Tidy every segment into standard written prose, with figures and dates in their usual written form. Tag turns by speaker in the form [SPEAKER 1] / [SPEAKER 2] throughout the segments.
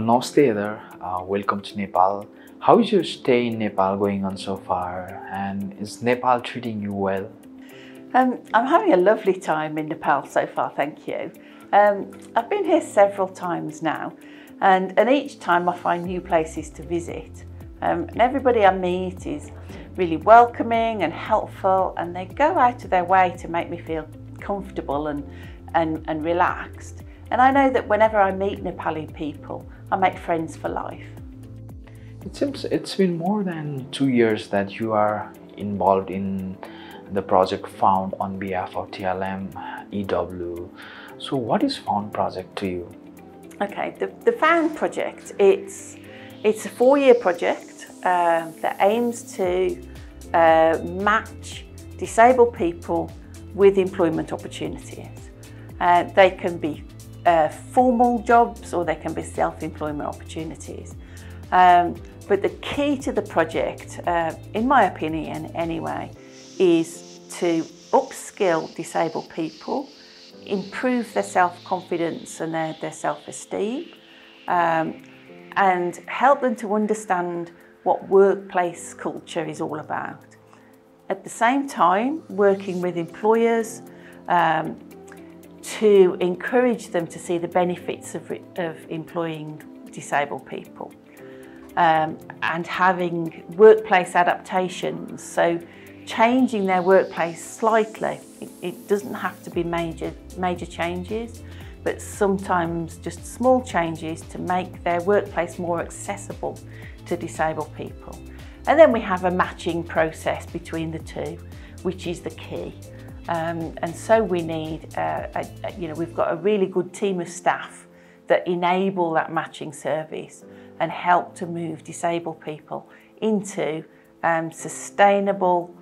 [SPEAKER 1] Namaste there. Welcome to Nepal. How is your stay in Nepal going on so far? And is Nepal treating you well?
[SPEAKER 2] I'm having a lovely time in Nepal so far, thank you. I've been here several times now, and each time I find new places to visit. And everybody I meet is really welcoming and helpful, and they go out of their way to make me feel comfortable and relaxed. And I know that whenever I meet Nepali people, I make friends for life.
[SPEAKER 1] It seems it's been more than 2 years that you are involved in the project Found on behalf of TLMEW. So what is Found project to you?
[SPEAKER 2] Okay, the Found project, it's a 4-year project that aims to match disabled people with employment opportunities. They can be formal jobs or they can be self-employment opportunities. But the key to the project, in my opinion anyway, is to upskill disabled people, improve their self-confidence and their self-esteem, and help them to understand what workplace culture is all about. At the same time, working with employers to encourage them to see the benefits of employing disabled people, and having workplace adaptations, so changing their workplace slightly. It doesn't have to be major changes, but sometimes just small changes to make their workplace more accessible to disabled people. And then we have a matching process between the two, which is the key. And so we need, we've got a really good team of staff that enable that matching service and help to move disabled people into sustainable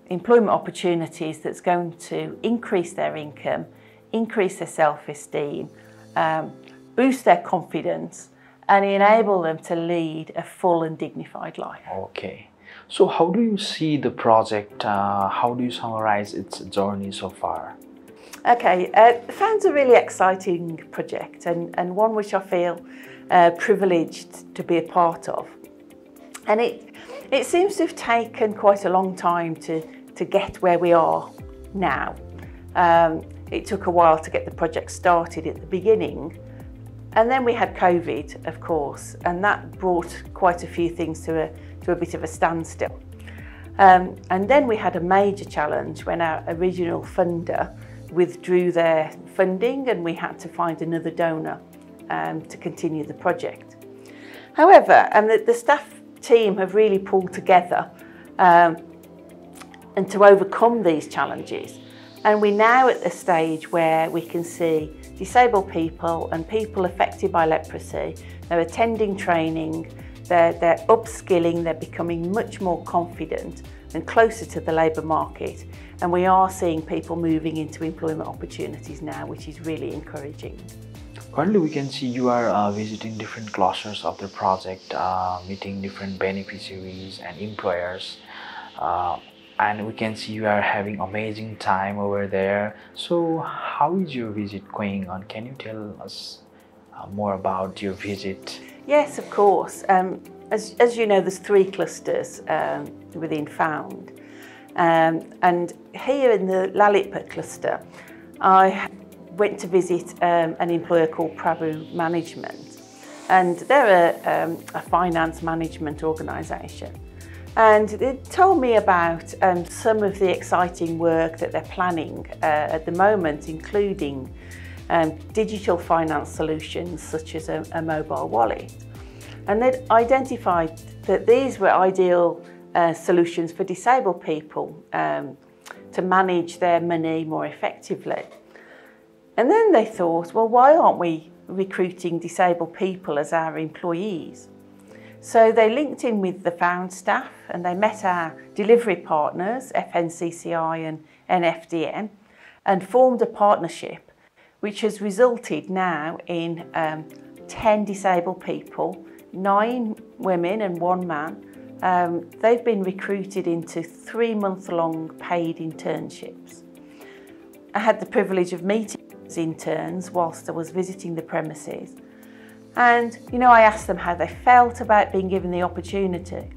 [SPEAKER 2] employment opportunities that's going to increase their income, increase their self-esteem, boost their confidence, and enable them to lead a full and dignified life.
[SPEAKER 1] Okay. So how do you see the project? How do you summarize its journey so far?
[SPEAKER 2] Okay, Found's a really exciting project and one which I feel privileged to be a part of. And it seems to have taken quite a long time to get where we are now. It took a while to get the project started at the beginning, and then we had COVID, of course, and that brought quite a few things to a bit of a standstill. And then we had a major challenge when our original funder withdrew their funding and we had to find another donor to continue the project. However, the staff team have really pulled together and to overcome these challenges. And we're now at the stage where we can see disabled people and people affected by leprosy, they're attending training, they're upskilling, they're becoming much more confident and closer to the labour market. And we are seeing people moving into employment opportunities now, which is really encouraging.
[SPEAKER 1] Currently, we can see you are visiting different clusters of the project, meeting different beneficiaries and employers. And we can see you are having amazing time over there. So how is your visit going on? Can you tell us more about your visit?
[SPEAKER 2] Yes, of course. As you know, there's 3 clusters within Found. And here in the Lalitpur cluster, I went to visit an employer called Prabhu Management. And they're a finance management organisation. And they told me about some of the exciting work that they're planning at the moment, including digital finance solutions such as a mobile wallet. And they'd identified that these were ideal solutions for disabled people to manage their money more effectively. And then they thought, well, why aren't we recruiting disabled people as our employees? So they linked in with the Found staff and they met our delivery partners, FNCCI and NFDM, and formed a partnership which has resulted now in 10 disabled people, 9 women and 1 man. They've been recruited into 3-month-long paid internships. I had the privilege of meeting those interns whilst I was visiting the premises. And I asked them how they felt about being given the opportunity.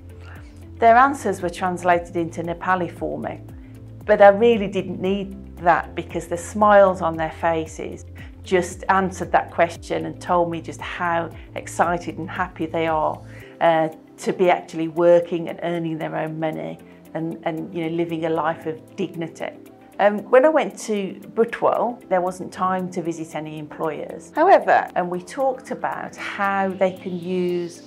[SPEAKER 2] Their answers were translated into Nepali for me, but I really didn't need that because the smiles on their faces just answered that question and told me just how excited and happy they are to be actually working and earning their own money and living a life of dignity. When I went to Butwal, there wasn't time to visit any employers. However, we talked about how they can use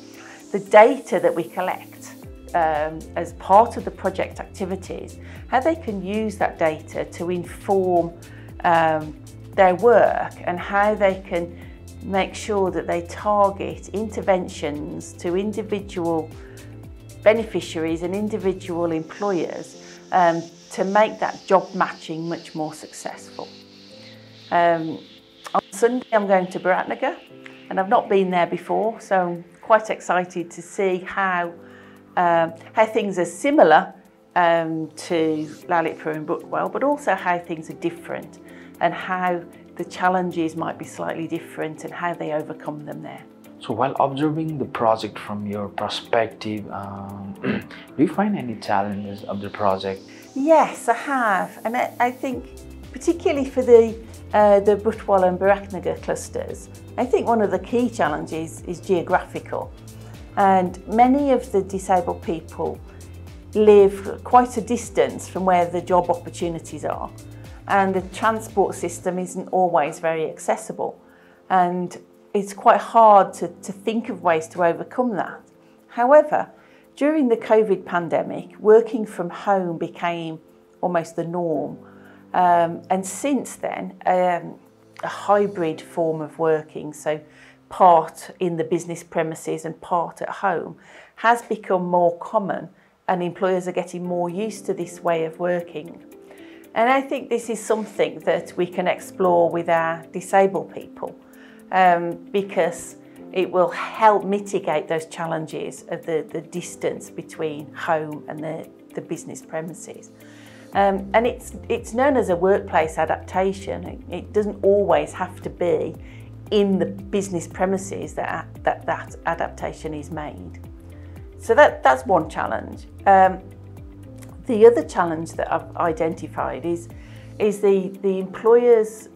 [SPEAKER 2] the data that we collect as part of the project activities, how they can use that data to inform their work and how they can make sure that they target interventions to individual beneficiaries and individual employers to make that job matching much more successful. On Sunday I'm going to Biratnagar and I've not been there before, so I'm quite excited to see how things are similar to Lalitpur and Butwal, but also how things are different and how the challenges might be slightly different and how they overcome them there.
[SPEAKER 1] So while observing the project from your perspective, do you find any challenges of the project?
[SPEAKER 2] Yes, I have, and I think particularly for the Butwal and Biratnagar clusters, I think one of the key challenges is geographical, and many of the disabled people live quite a distance from where the job opportunities are, and the transport system isn't always very accessible, and it's quite hard to think of ways to overcome that. However, during the COVID pandemic, working from home became almost the norm. And since then, a hybrid form of working, so part in the business premises and part at home, has become more common, and employers are getting more used to this way of working. And I think this is something that we can explore with our disabled people, because it will help mitigate those challenges of the distance between home and the business premises. And it's known as a workplace adaptation. It doesn't always have to be in the business premises that adaptation is made. So that's one challenge. The other challenge that I've identified is the employer's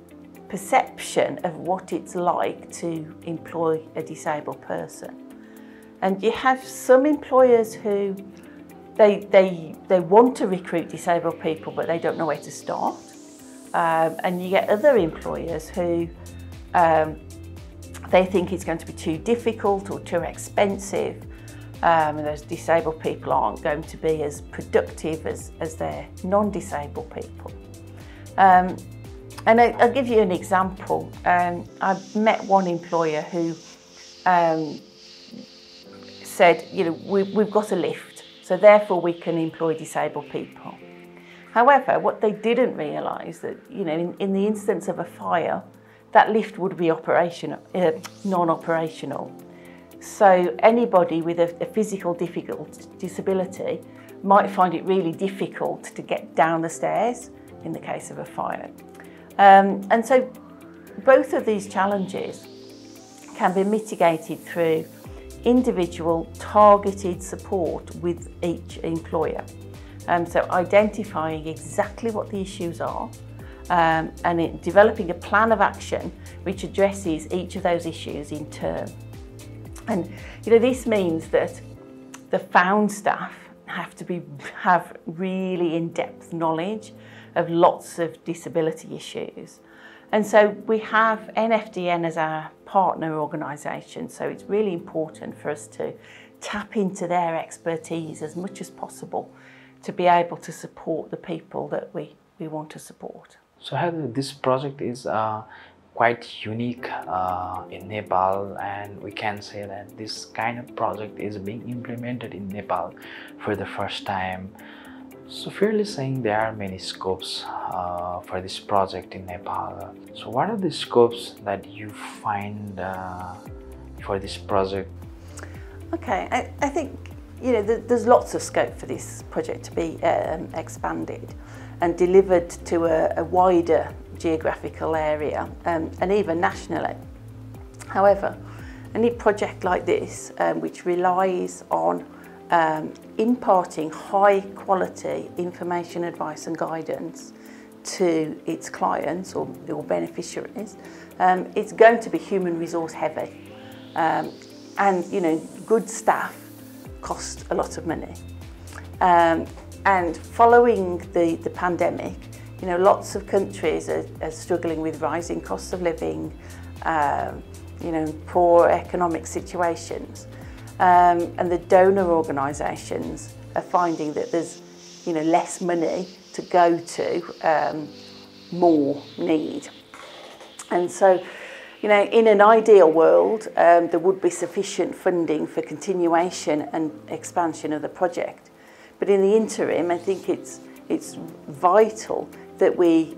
[SPEAKER 2] perception of what it's like to employ a disabled person. And you have some employers who they want to recruit disabled people, but they don't know where to start. And you get other employers who they think it's going to be too difficult or too expensive, and those disabled people aren't going to be as productive as their non-disabled people. And I'll give you an example. I've met one employer who said, we've got a lift, so therefore we can employ disabled people. However, what they didn't realise that, in the instance of a fire, that lift would be non-operational. So anybody with a physical disability might find it really difficult to get down the stairs in the case of a fire. And so both of these challenges can be mitigated through individual targeted support with each employer. So identifying exactly what the issues are and developing a plan of action which addresses each of those issues in turn. And this means that the found staff have to have really in-depth knowledge of lots of disability issues. And so we have NFDN as our partner organisation, so it's really important for us to tap into their expertise as much as possible to be able to support the people that we want to support.
[SPEAKER 1] So Heather, this project is quite unique in Nepal, and we can say that this kind of project is being implemented in Nepal for the first time. So fairly saying there are many scopes for this project in Nepal. So what are the scopes that you find for this project?
[SPEAKER 2] Okay, I think there's lots of scope for this project to be expanded and delivered to a wider geographical area and even nationally. However, any project like this, which relies on imparting high quality information, advice and guidance to its clients or beneficiaries, it's going to be human resource heavy. And you know, good staff cost a lot of money. And following the pandemic, you know, lots of countries are struggling with rising costs of living, you know, poor economic situations. And the donor organisations are finding that there's, you know, less money to go to more need. And so, you know, in an ideal world, there would be sufficient funding for continuation and expansion of the project. But in the interim, I think it's vital that we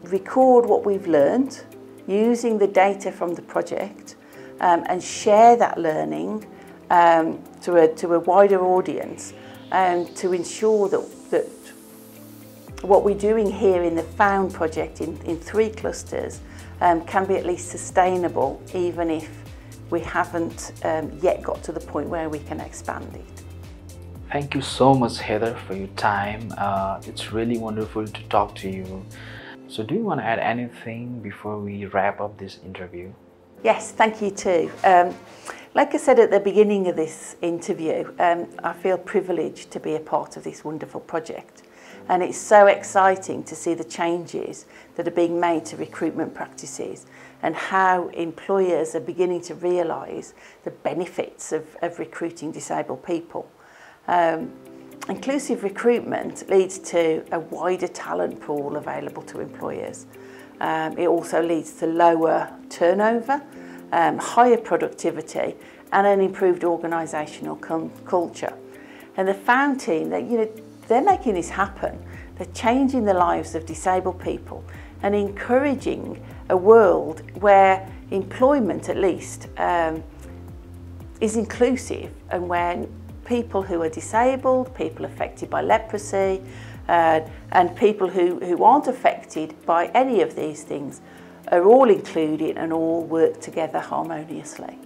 [SPEAKER 2] record what we've learned using the data from the project and share that learning to a wider audience to ensure that what we're doing here in the Found project in 3 clusters can be at least sustainable, even if we haven't yet got to the point where we can expand it.
[SPEAKER 1] Thank you so much, Heather, for your time. It's really wonderful to talk to you. So do you want to add anything before we wrap up this interview?
[SPEAKER 2] Yes, thank you too. Like I said at the beginning of this interview, I feel privileged to be a part of this wonderful project. And it's so exciting to see the changes that are being made to recruitment practices and how employers are beginning to realise the benefits of recruiting disabled people. Inclusive recruitment leads to a wider talent pool available to employers. It also leads to lower turnover, higher productivity and an improved organisational culture. And the Found team, they're making this happen. They're changing the lives of disabled people and encouraging a world where employment, at least, is inclusive, and where people who are disabled, people affected by leprosy, and people who aren't affected by any of these things are all included and all work together harmoniously.